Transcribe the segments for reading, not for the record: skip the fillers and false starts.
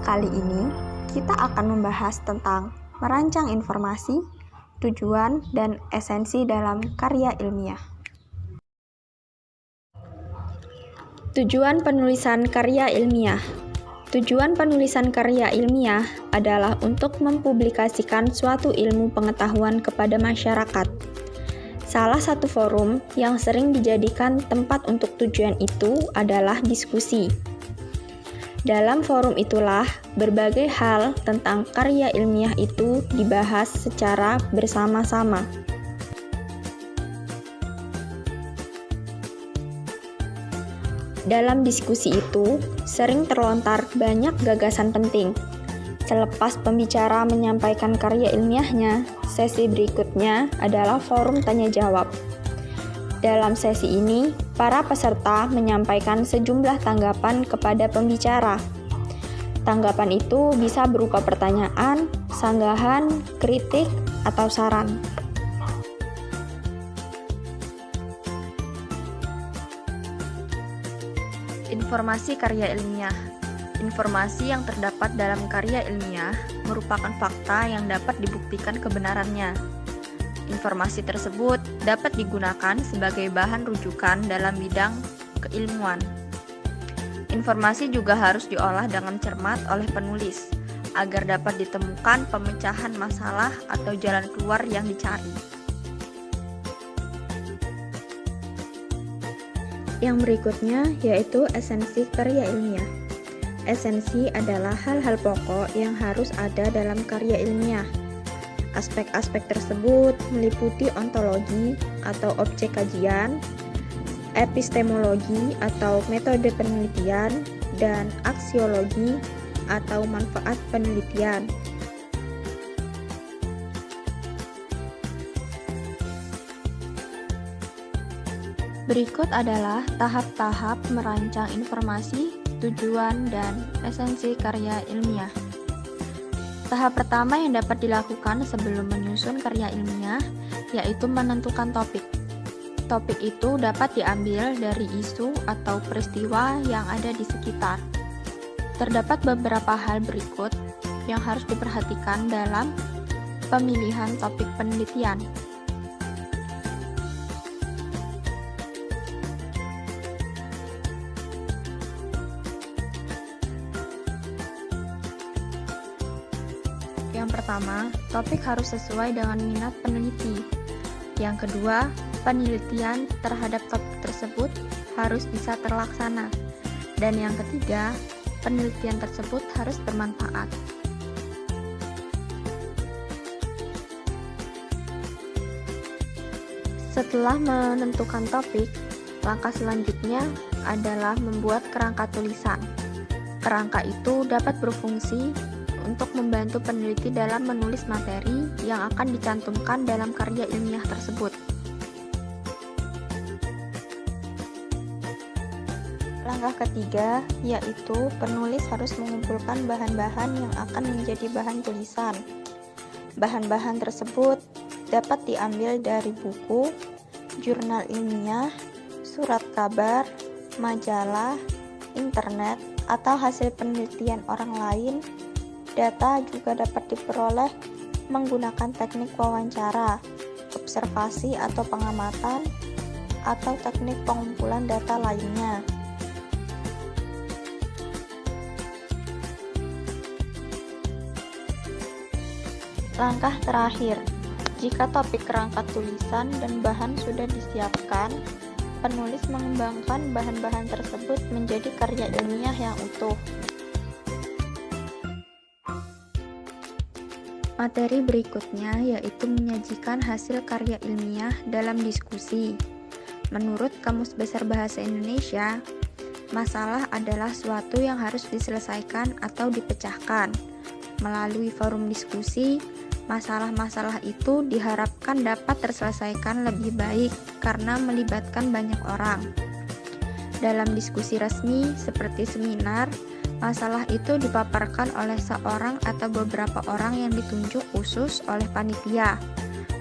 Kali ini, kita akan membahas tentang merancang informasi, tujuan, dan esensi dalam karya ilmiah. Tujuan penulisan karya ilmiah. Tujuan penulisan karya ilmiah adalah untuk mempublikasikan suatu ilmu pengetahuan kepada masyarakat. Salah satu forum yang sering dijadikan tempat untuk tujuan itu adalah diskusi. Dalam forum itulah, berbagai hal tentang karya ilmiah itu dibahas secara bersama-sama. Dalam diskusi itu, sering terlontar banyak gagasan penting. Selepas pembicara menyampaikan karya ilmiahnya, sesi berikutnya adalah forum tanya-jawab. Dalam sesi ini, para peserta menyampaikan sejumlah tanggapan kepada pembicara. Tanggapan itu bisa berupa pertanyaan, sanggahan, kritik, atau saran. Informasi karya ilmiah. Informasi yang terdapat dalam karya ilmiah merupakan fakta yang dapat dibuktikan kebenarannya. Informasi tersebut dapat digunakan sebagai bahan rujukan dalam bidang keilmuan. Informasi juga harus diolah dengan cermat oleh penulis, agar dapat ditemukan pemecahan masalah atau jalan keluar yang dicari. Yang berikutnya yaitu esensi karya ilmiah. Esensi adalah hal-hal pokok yang harus ada dalam karya ilmiah. Aspek-aspek tersebut meliputi ontologi atau objek kajian, epistemologi atau metode penelitian, dan aksiologi atau manfaat penelitian. Berikut adalah tahap-tahap merancang informasi, tujuan, dan esensi karya ilmiah. Tahap pertama yang dapat dilakukan sebelum menyusun karya ilmiah yaitu menentukan topik. Topik itu dapat diambil dari isu atau peristiwa yang ada di sekitar. Terdapat beberapa hal berikut yang harus diperhatikan dalam pemilihan topik penelitian. Yang pertama, topik harus sesuai dengan minat peneliti. Yang kedua, penelitian terhadap topik tersebut harus bisa terlaksana. Dan yang ketiga, penelitian tersebut harus bermanfaat. Setelah menentukan topik, langkah selanjutnya adalah membuat kerangka tulisan. Kerangka itu dapat berfungsi untuk membantu peneliti dalam menulis materi yang akan dicantumkan dalam karya ilmiah tersebut. Langkah ketiga yaitu penulis harus mengumpulkan bahan-bahan yang akan menjadi bahan tulisan. Bahan-bahan tersebut dapat diambil dari buku, jurnal ilmiah, surat kabar, majalah, internet, atau hasil penelitian orang lain. Data juga dapat diperoleh menggunakan teknik wawancara, observasi atau pengamatan, atau teknik pengumpulan data lainnya. Langkah terakhir, jika topik kerangka tulisan dan bahan sudah disiapkan, penulis mengembangkan bahan-bahan tersebut menjadi karya ilmiah yang utuh. Materi berikutnya yaitu menyajikan hasil karya ilmiah dalam diskusi. Menurut Kamus Besar Bahasa Indonesia, masalah adalah suatu yang harus diselesaikan atau dipecahkan. Melalui forum diskusi, masalah-masalah itu diharapkan dapat terselesaikan lebih baik karena melibatkan banyak orang. Dalam diskusi resmi seperti seminar, masalah itu dipaparkan oleh seorang atau beberapa orang yang ditunjuk khusus oleh panitia,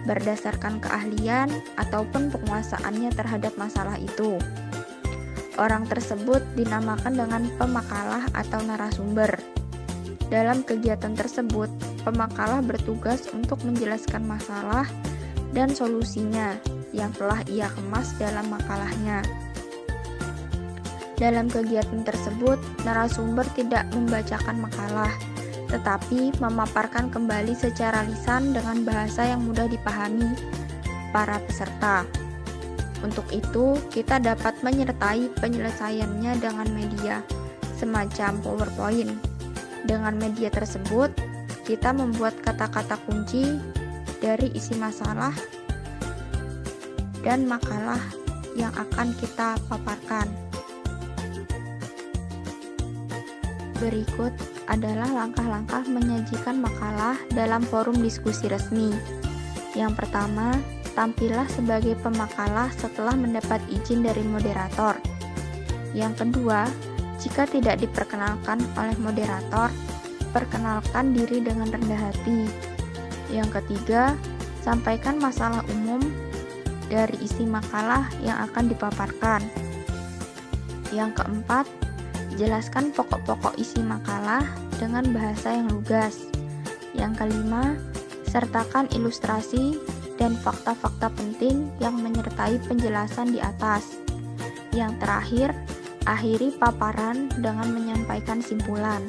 berdasarkan keahlian ataupun penguasaannya terhadap masalah itu. Orang tersebut dinamakan dengan pemakalah atau narasumber. Dalam kegiatan tersebut, pemakalah bertugas untuk menjelaskan masalah dan solusinya yang telah ia kemas dalam makalahnya. Dalam kegiatan tersebut, narasumber tidak membacakan makalah, tetapi memaparkan kembali secara lisan dengan bahasa yang mudah dipahami para peserta. Untuk itu, kita dapat menyertai penyelesaiannya dengan media, semacam PowerPoint. Dengan media tersebut, kita membuat kata-kata kunci dari isi masalah dan makalah yang akan kita paparkan. Berikut adalah langkah-langkah menyajikan makalah dalam forum diskusi resmi. Yang pertama, tampillah sebagai pemakalah setelah mendapat izin dari moderator. Yang kedua, jika tidak diperkenalkan oleh moderator, perkenalkan diri dengan rendah hati. Yang ketiga, sampaikan masalah umum dari isi makalah yang akan dipaparkan. Yang keempat, jelaskan pokok-pokok isi makalah dengan bahasa yang lugas. Yang kelima, sertakan ilustrasi dan fakta-fakta penting yang menyertai penjelasan di atas. Yang terakhir, akhiri paparan dengan menyampaikan simpulan.